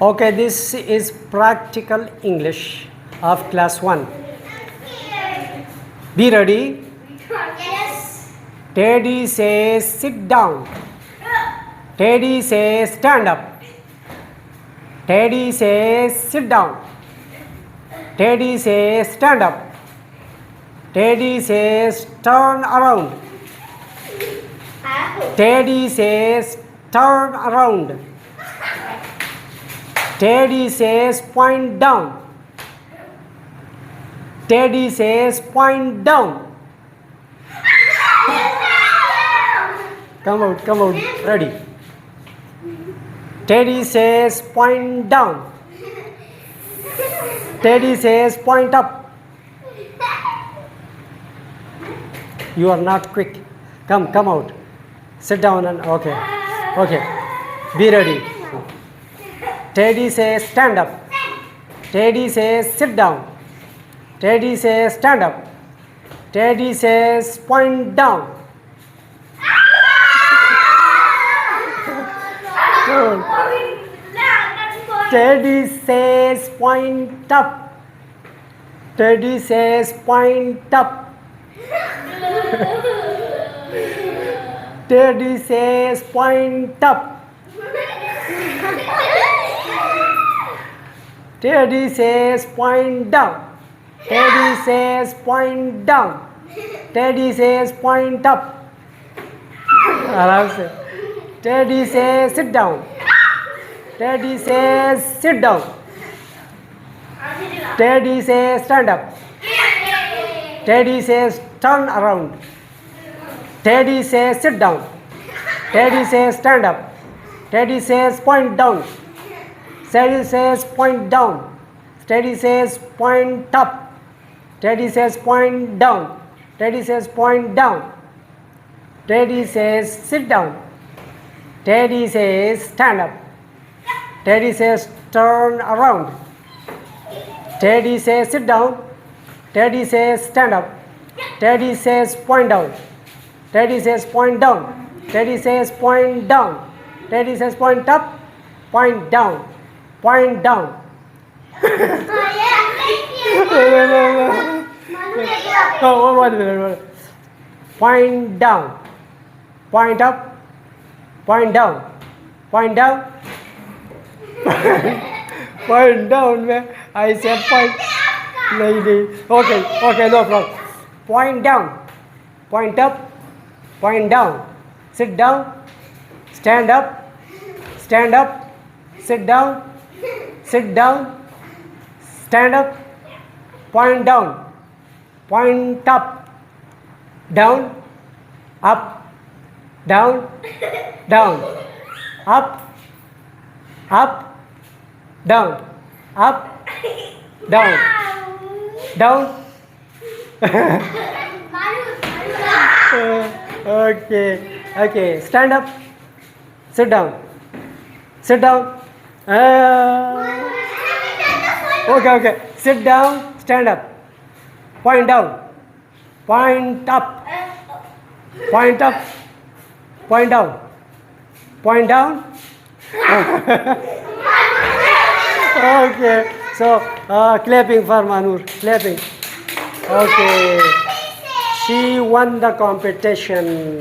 Okay, this is practical English of class 1. Be ready. Yes. Teddy says sit down. Teddy says stand up. Teddy says sit down. Teddy says stand up. Teddy says turn around. Teddy says turn around. Teddy says point down. Teddy says point down. Come out, ready. Teddy says point down. Teddy says point up. You are not quick. Come out. Sit down and okay. Be ready. Teddy says stand up. Teddy says sit down. Teddy says stand up. Teddy says point down. Teddy says point up. Teddy says point up. Teddy says point up. Teddy says point down. Teddy says point down. Teddy says point up. आराम से. Teddy says sit down. Teddy says sit down. Teddy says stand up. Teddy says turn around. Teddy says sit down. Teddy says stand up. Teddy says point down. Teddy says point down. Teddy says point up. Teddy says point down. Teddy says point down. Teddy says sit down. Teddy says stand up. Teddy says turn around. Teddy says sit down. Teddy says stand up. Teddy says point down. Teddy says point down. Teddy says point down. Teddy says point up. Point down. Point down. Oh, 1 minute. Point down. Point up. Point down. Point down. Point down. I said point. Lady. Okay, no problem. Point down. Point up. Point down. Sit down. Stand up. Stand up. Sit down. Sit down. Stand up. Point down. Point up. Down. Up. Down. Down. Up. Up. Down. Up. Down. Down. Okay. Stand up. Sit down. Sit down. Okay. Sit down. Stand up. Point down. Point up. Point up. Point down. Point down. Okay. So, clapping for Manur. Clapping. Okay. She won the competition.